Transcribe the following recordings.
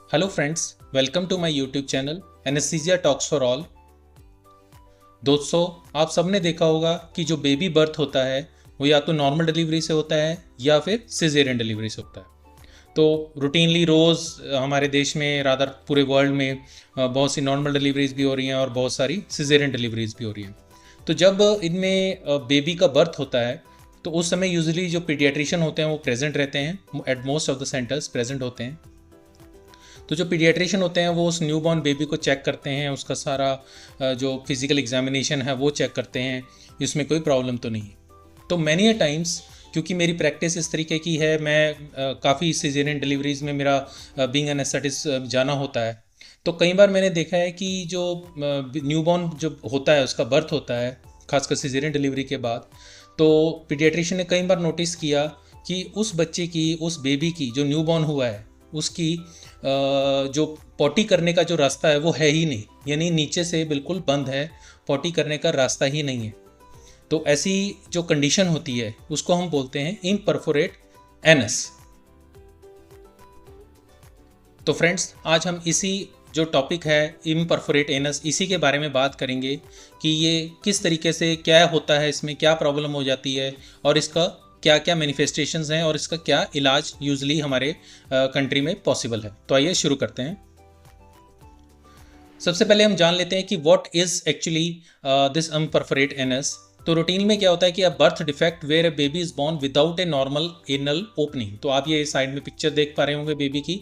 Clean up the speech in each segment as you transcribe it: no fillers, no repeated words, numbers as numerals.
Hello friends, welcome to my YouTube channel anaesthesia talks for all. दोस्तों, आप सबने देखा होगा कि जो बेबी बर्थ होता है वो या तो नॉर्मल डिलीवरी से होता है या फिर सिजेरियन डिलीवरी से होता है। तो रूटीनली रोज़ हमारे देश में रादर पूरे वर्ल्ड में बहुत सी नॉर्मल डिलीवरीज भी हो रही हैं और बहुत सारी सिजेरियन डिलीवरीज भी हो रही हैं। तो जब इनमें बेबी का बर्थ होता है तो उस समय यूजुअली जो पीडियाट्रिशियन होते हैं वो प्रेजेंट रहते हैं, at most of the centres present होते हैं। तो जो पीडियाट्रिशियन होते हैं वो उस न्यूबॉर्न बेबी को चेक करते हैं, उसका सारा जो फिजिकल एग्जामिनेशन है वो चेक करते हैं, इसमें कोई प्रॉब्लम तो नहीं है। तो मैनी अ टाइम्स, क्योंकि मेरी प्रैक्टिस इस तरीके की है, मैं काफ़ी सिजेरियन डिलीवरीज में मेरा बीइंग एनेस्थेटिस्ट जाना होता है। तो कई बार मैंने देखा है कि जो न्यूबॉर्न जो होता है उसका बर्थ होता है, खासकर सिजेरियन डिलीवरी के बाद, तो पीडियाट्रिशियन ने कई बार नोटिस किया कि उस बच्चे की, उस बेबी की जो न्यूबॉर्न हुआ है उसकी जो पॉटी करने का जो रास्ता है वो है ही नहीं, यानी नीचे से बिल्कुल बंद है, पॉटी करने का रास्ता ही नहीं है। तो ऐसी जो कंडीशन होती है उसको हम बोलते हैं इम्परफोरेट एनस। तो फ्रेंड्स, आज हम इसी जो टॉपिक है इम्परफोरेट एनस, इसी के बारे में बात करेंगे कि ये किस तरीके से, क्या होता है, इसमें क्या प्रॉब्लम हो जाती है और इसका क्या क्या मैनिफेस्टेशंस हैं और इसका क्या इलाज यूजली हमारे कंट्री में पॉसिबल है। तो आइए शुरू करते हैं। सबसे पहले हम जान लेते हैं कि what is actually this imperforate anus. तो रूटीन में क्या होता है कि a birth defect where a baby is born without a normal anal opening. तो आप ये साइड में पिक्चर देख पा रहे होंगे बेबी की।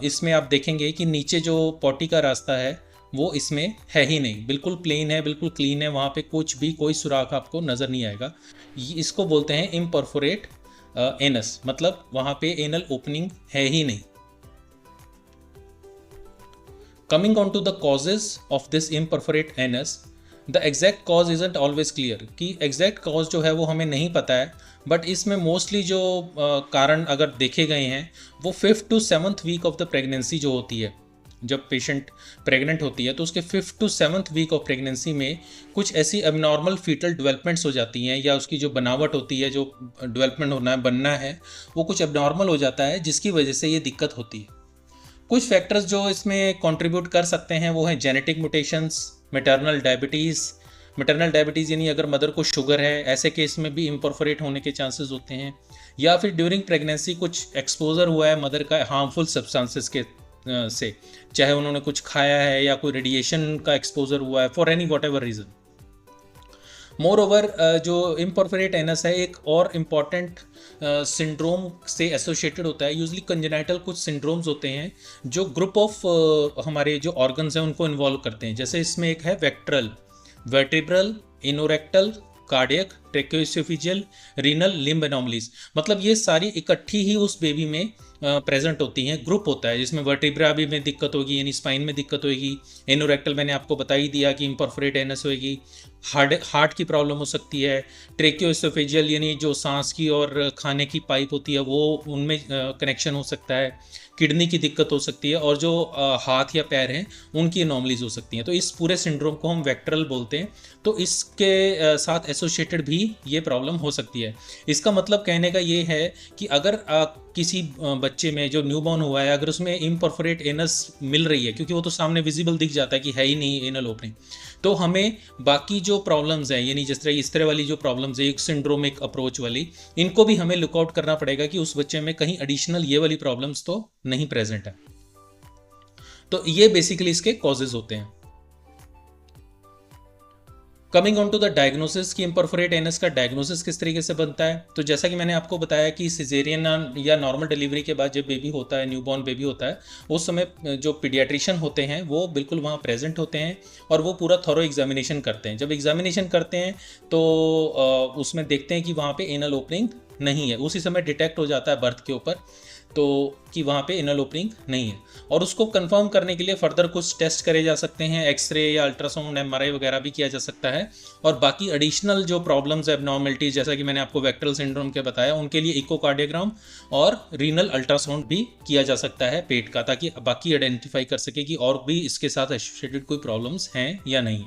इसमें आप देखेंगे कि नीचे जो पॉटी का रास्ता है वो इसमें है ही नहीं, बिल्कुल प्लेन है, बिल्कुल क्लीन है, वहाँ पे कुछ भी कोई सुराख आपको नज़र नहीं आएगा। इसको बोलते हैं इम्परफोरेट एनस, मतलब वहाँ पे एनल ओपनिंग है ही नहीं। Coming on to the causes of this imperforate anus, the exact cause isn't always clear, कि एग्जैक्ट कॉज जो है वो हमें नहीं पता है, बट इसमें मोस्टली जो कारण अगर देखे गए हैं वो 5th to 7th week of the pregnancy जो होती है, जब पेशेंट प्रेग्नेंट होती है तो उसके 5th to 7th week of pregnancy में कुछ ऐसी एबनॉर्मल फीटल डेवलपमेंट्स हो जाती हैं, या उसकी जो बनावट होती है, जो डेवलपमेंट होना है, बनना है, वो कुछ एबनॉर्मल हो जाता है, जिसकी वजह से ये दिक्कत होती है। कुछ फैक्टर्स जो इसमें कंट्रीब्यूट कर सकते हैं वो हैं genetic mutations, maternal diabetes. Maternal diabetes यानी अगर मदर को शुगर है, ऐसे केस में भी इम्परफोरेट होने के चांसेस होते हैं। या फिर ड्यूरिंग प्रेगनेंसी कुछ एक्सपोजर हुआ है मदर का हार्मफुल सब्सटेंसेस के से, चाहे उन्होंने कुछ खाया है या कोई रेडिएशन का एक्सपोजर हुआ है, for any what ever reason. More over जो इम्परफोरेट एनस है एक और इम्पॉर्टेंट सिंड्रोम से एसोसिएटेड होता है। यूजली कंजेनाइटल कुछ सिंड्रोम्स होते हैं जो ग्रुप ऑफ हमारे जो ऑर्गन्स हैं उनको इन्वॉल्व करते हैं। जैसे इसमें एक है VACTERL, vertebral, anorectal, cardiac, tracheoesophageal, renal, limb anomalies. मतलब ये सारी इकट्ठी ही उस बेबी में प्रेजेंट होती हैं। ग्रुप होता है जिसमें वर्टिब्रा भी में दिक्कत होगी, यानी स्पाइन में दिक्कत होगी। इनोरेक्टल मैंने आपको बता ही दिया कि इम्परफोरेट एनस होगी। हार्ट की प्रॉब्लम हो सकती है। ट्रेकोएसोफेजियल यानी जो सांस की और खाने की पाइप होती है वो, उनमें कनेक्शन हो सकता है। किडनी की दिक्कत हो सकती है, और जो हाथ या पैर हैं उनकी एनोमलीज हो सकती हैं। तो इस पूरे सिंड्रोम को हम वेक्ट्रल बोलते हैं। तो इसके साथ एसोसिएटेड भी ये प्रॉब्लम हो सकती है। इसका मतलब कहने का ये है कि अगर किसी बच्चे में जो न्यूबॉर्न हुआ है, अगर उसमें इम्परफोरेट एनस मिल रही है, क्योंकि वो तो सामने विजिबल दिख जाता है कि है ही नहीं एनल ओपनिंग, तो हमें बाकी जो प्रॉब्लम्स हैं, यानी जिस तरह इस तरह वाली जो प्रॉब्लम्स है, एक सिंड्रोमिक अप्रोच वाली, इनको भी हमें लुकआउट करना पड़ेगा कि उस बच्चे में कहीं एडिशनल ये वाली प्रॉब्लम्स तो नहीं प्रेजेंट है। तो ये बेसिकली इसके कॉजेज होते हैं। Coming on to the diagnosis, की इम्परफोरेट एनस का डायग्नोसिस किस तरीके से बनता है। तो जैसा कि मैंने आपको बताया कि सिजेरियन या नॉर्मल डिलीवरी के बाद जब बेबी होता है, न्यूबॉर्न बेबी होता है, उस समय जो पीडियाट्रिशियन होते हैं वो बिल्कुल वहाँ प्रेजेंट होते हैं और वो पूरा थॉरो एग्जामिनेशन करते हैं। जब एग्जामिनेशन करते हैं तो उसमें देखते हैं कि वहाँ पे एनल ओपनिंग नहीं है। उसी समय डिटेक्ट हो जाता है बर्थ के ऊपर तो कि वहाँ पे एनल ओपनिंग नहीं है, और उसको कंफर्म करने के लिए फर्दर कुछ टेस्ट करे जा सकते हैं, एक्सरे या अल्ट्रासाउंड, एमआरआई वगैरह भी किया जा सकता है। और बाकी एडिशनल जो प्रॉब्लम्स, एबनॉर्मलिटीज, जैसा कि मैंने आपको वेक्ट्रल सिंड्रोम के बताया, उनके लिए इकोकार्डियोग्राम और रीनल अल्ट्रासाउंड भी किया जा सकता है पेट का, ताकि बाकी आइडेंटिफाई कर सके कि और भी इसके साथ एसोसिएटेड कोई प्रॉब्लम्स हैं या नहीं।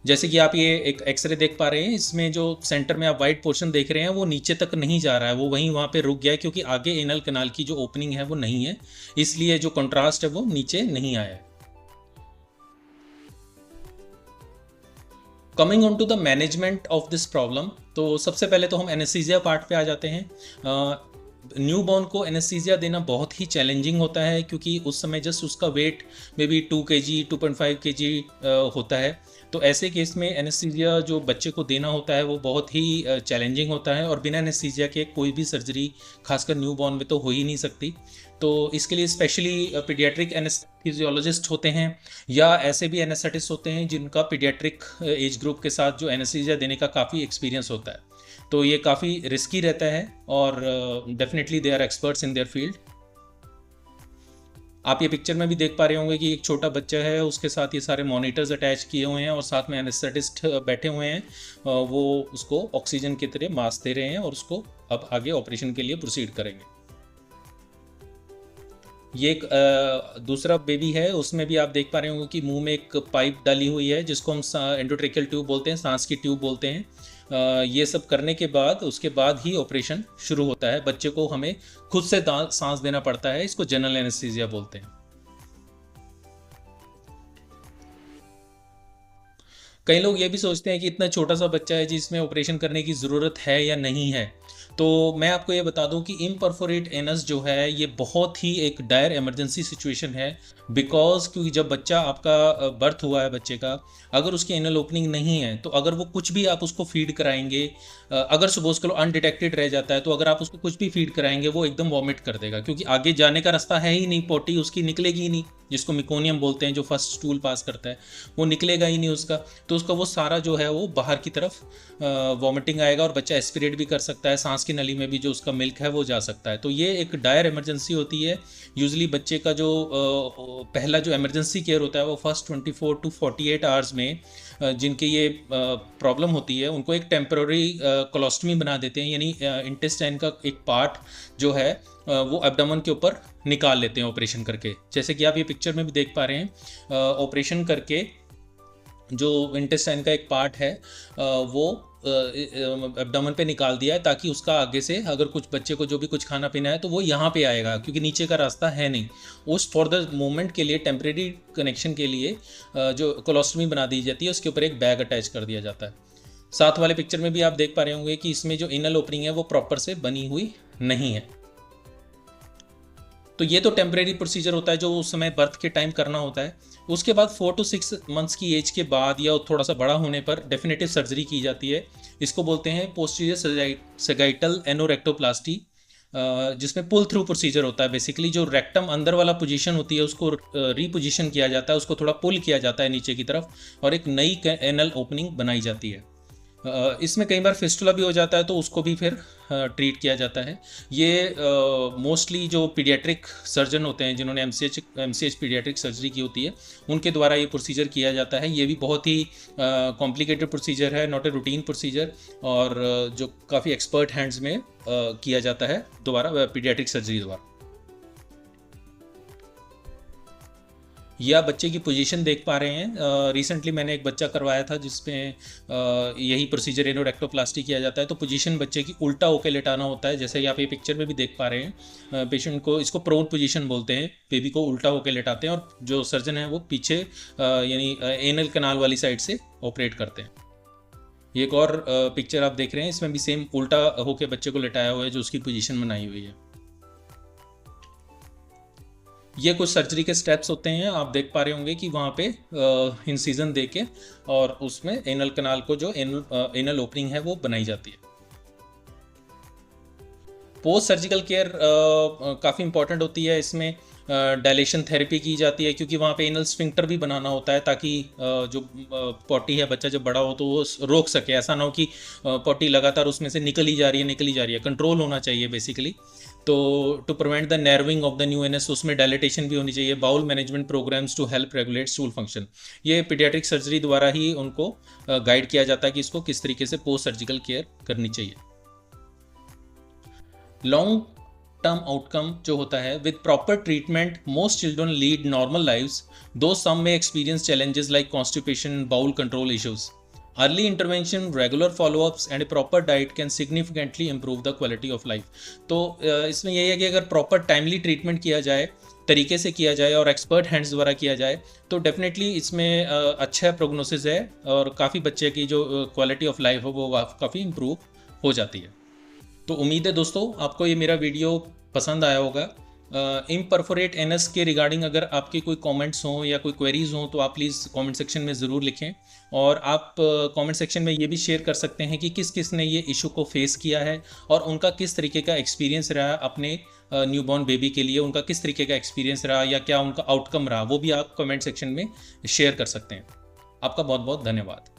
जैसे कि आप ये एक एक्सरे देख पा रहे हैं, इसमें जो सेंटर में आप वाइट पोर्शन देख रहे हैं वो नीचे तक नहीं जा रहा है, वो वहीं वहाँ पे रुक गया है क्योंकि आगे एनल कनाल की जो ओपनिंग है वो नहीं है, इसलिए जो कंट्रास्ट है वो नीचे नहीं आया है। Coming on to the management of this problem, तो सबसे पहले तो हम एनेस्थीसिया पार्ट पे आ जाते हैं। न्यू बॉर्न को एनेस्थीसिया देना बहुत ही चैलेंजिंग होता है क्योंकि उस समय जस्ट उसका wait may be 2 kg 2.5 kg होता है। तो ऐसे केस में एनेस्थीसिया जो बच्चे को देना होता है वो बहुत ही चैलेंजिंग होता है और बिना एनेस्थीसिया के कोई भी सर्जरी खासकर न्यू बॉर्न में तो हो ही नहीं सकती। तो इसके लिए स्पेशली पीडियाट्रिक एनेस्थीसियोलॉजिस्ट होते हैं या ऐसे भी एनेस्थेटिस्ट होते हैं जिनका पीडियाट्रिक एज ग्रुप के साथ जो एनेस्थीसिया देने का काफ़ी एक्सपीरियंस होता है। तो ये काफ़ी रिस्की रहता है और definitely they are experts in their field. आप ये पिक्चर में भी देख पा रहे होंगे कि एक छोटा बच्चा है, उसके साथ ये सारे मॉनिटर्स अटैच किए हुए हैं और साथ में एनेस्थेटिस्ट बैठे हुए हैं। वो उसको ऑक्सीजन की तरह मास्क दे रहे हैं और उसको अब आगे ऑपरेशन के लिए प्रोसीड करेंगे। ये एक दूसरा बेबी है, उसमें भी आप देख पा रहे होंगे कि मुंह में एक पाइप डाली हुई है जिसको हम एंडोट्रेकियल ट्यूब बोलते हैं, सांस की ट्यूब बोलते हैं। ये सब करने के बाद उसके बाद ही ऑपरेशन शुरू होता है। बच्चे को हमें खुद से सांस देना पड़ता है, इसको जनरल एनेस्थीसिया बोलते हैं। कई लोग ये भी सोचते हैं कि इतना छोटा सा बच्चा है जिसमें ऑपरेशन करने की ज़रूरत है या नहीं है। तो मैं आपको ये बता दूं कि इम्परफोरेट एनस जो है ये बहुत ही एक डायर इमरजेंसी सिचुएशन है। बिकॉज क्योंकि जब बच्चा आपका बर्थ हुआ है बच्चे का, अगर उसकी एनल ओपनिंग नहीं है तो अगर वो कुछ भी आप उसको फीड कराएंगे, अगर सपोज करो अनडिटेक्टेड रह जाता है तो अगर आप उसको कुछ भी फीड कराएंगे वो एकदम वॉमिट कर देगा क्योंकि आगे जाने का रास्ता है ही नहीं, पोटी उसकी निकलेगी ही नहीं, जिसको मिकोनियम बोलते हैं जो फर्स्ट स्टूल पास करता है, वो निकलेगा ही नहीं उसका। तो उसका वो सारा जो है वो बाहर की तरफ वॉमिटिंग आएगा और बच्चा एस्पिरेट भी कर सकता है, सांस की नली में भी जो उसका मिल्क है वो जा सकता है। तो ये एक डायर इमरजेंसी होती है। यूजुअली बच्चे का जो पहला जो इमरजेंसी केयर होता है वो फर्स्ट 24 to 48 आवर्स में जिनके ये प्रॉब्लम होती है उनको एक टेम्पररी कोलोस्टमी बना देते हैं, यानी इंटेस्टाइन का एक पार्ट जो है वो एब्डोमेन के ऊपर निकाल लेते हैं ऑपरेशन करके। जैसे कि आप ये पिक्चर में भी देख पा रहे हैं, ऑपरेशन करके जो इंटेस्टाइन का एक पार्ट है वो एब्डोमेन पे निकाल दिया है ताकि उसका आगे से अगर कुछ बच्चे को जो भी कुछ खाना पीना है तो वो यहाँ पे आएगा क्योंकि नीचे का रास्ता है नहीं। उस फॉर द मोमेंट के लिए टेम्परेरी कनेक्शन के लिए जो कोलोस्टमी बना दी जाती है उसके ऊपर एक बैग अटैच कर दिया जाता है। साथ वाले पिक्चर में भी आप देख पा रहे होंगे कि इसमें जो इनल ओपनिंग है वो प्रॉपर से बनी हुई नहीं है। तो ये तो टेम्परेरी प्रोसीजर होता है जो उस समय बर्थ के टाइम करना होता है। उसके बाद 4 to 6 मंथ्स की एज के बाद या थोड़ा सा बड़ा होने पर डेफिनेटिव सर्जरी की जाती है। इसको बोलते हैं पोस्टीरियर सेगाइटल एनोरेक्टोप्लास्टी, जिसमें पुल थ्रू प्रोसीजर होता है। बेसिकली जो रेक्टम अंदर वाला पोजीशन होती है उसको रीपोजिशन किया जाता है, उसको थोड़ा पुल किया जाता है नीचे की तरफ और एक नई एनल ओपनिंग बनाई जाती है। इसमें कई बार फिस्टुला भी हो जाता है तो उसको भी फिर ट्रीट किया जाता है। ये मोस्टली जो पीडियाट्रिक सर्जन होते हैं जिन्होंने एमसीएच पीडियाट्रिक सर्जरी की होती है उनके द्वारा ये प्रोसीजर किया जाता है। ये भी बहुत ही कॉम्प्लिकेटेड प्रोसीजर है, नॉट ए रूटीन प्रोसीजर, और जो काफ़ी एक्सपर्ट हैंड्स में किया जाता है दोबारा पीडियाट्रिक सर्जरी द्वारा। ये आप बच्चे की पोजीशन देख पा रहे हैं। रिसेंटली मैंने एक बच्चा करवाया था जिसमें यही प्रोसीजर एनोरेक्टोप्लास्टी किया जाता है। तो पोजीशन बच्चे की उल्टा होकर लेटाना होता है, जैसे कि आप ये पिक्चर में भी देख पा रहे हैं। पेशेंट को इसको प्रोन पोजीशन बोलते हैं, बेबी को उल्टा होकर लेटाते हैं और जो सर्जन है वो पीछे यानी एनल कनाल वाली साइड से ऑपरेट करते हैं। ये एक और पिक्चर आप देख रहे हैं, इसमें भी सेम उल्टा होकर बच्चे को लेटाया हुआ है जो उसकी पोजीशन बनाई हुई है। ये कुछ सर्जरी के स्टेप्स होते हैं, आप देख पा रहे होंगे कि वहाँ पे इंसिजन दे के और उसमें एनल कनाल को जो एनल ओपनिंग है वो बनाई जाती है। पोस्ट सर्जिकल केयर काफ़ी इंपॉर्टेंट होती है। इसमें डायलेशन थेरेपी की जाती है क्योंकि वहाँ पे एनल स्फिंक्टर भी बनाना होता है ताकि जो पॉटी है बच्चा जब बड़ा हो तो वो रोक सके। ऐसा ना हो कि पॉटी लगातार उसमें से निकल ही जा रही है, कंट्रोल होना चाहिए बेसिकली। तो to prevent the narrowing of the new anus उसमें डायलेटेशन भी होनी चाहिए। Bowel management programs to help regulate stool function, ये पीडियाट्रिक सर्जरी द्वारा ही उनको गाइड किया जाता है कि इसको किस तरीके से पोस्ट सर्जिकल केयर करनी चाहिए। लॉन्ग टर्म आउटकम जो होता है, with proper treatment most children lead normal lives, though some may experience challenges like constipation, bowel control issues. Early intervention, regular followups and proper diet can significantly improve the quality of life. तो इसमें यही है कि अगर proper timely treatment किया जाए, तरीके से किया जाए और एक्सपर्ट हैंड्स द्वारा किया जाए तो डेफिनेटली इसमें अच्छा प्रोग्नोसिस है और काफ़ी बच्चे की जो क्वालिटी ऑफ लाइफ है वो काफ़ी इम्प्रूव हो जाती है। तो उम्मीद है दोस्तों आपको ये मेरा वीडियो पसंद आया होगा। इम्परफोरेट एनस के रिगार्डिंग अगर आपके कोई कमेंट्स हों या कोई क्वेरीज हों तो आप प्लीज़ कमेंट सेक्शन में ज़रूर लिखें, और आप कमेंट सेक्शन में ये भी शेयर कर सकते हैं कि किस किस ने ये इशू को फेस किया है और उनका किस तरीके का एक्सपीरियंस रहा अपने न्यूबॉर्न बेबी के लिए, उनका किस तरीके का एक्सपीरियंस रहा या क्या उनका आउटकम रहा, वो भी आप कमेंट सेक्शन में शेयर कर सकते हैं। आपका बहुत बहुत धन्यवाद।